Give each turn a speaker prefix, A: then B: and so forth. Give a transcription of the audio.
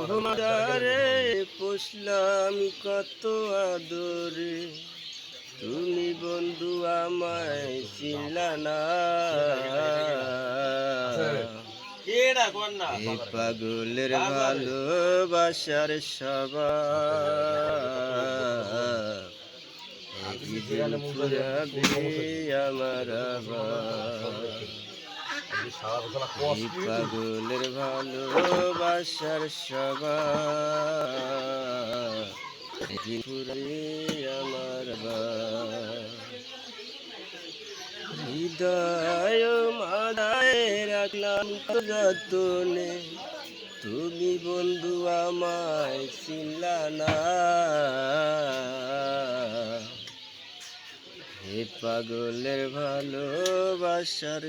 A: মাদারে পুষলাম কত আদরে, তুমি বন্ধু আমায় চিনলা না। এই পাগলের ভালোবাসার সবাই আমার পাগলের ভালোবাসার সবাই আমার হৃদয় মাদায় রাখলাম তো যতনে, তুমি বন্ধু আমায় চিনলা না। হে পাগলের ভালোবাসার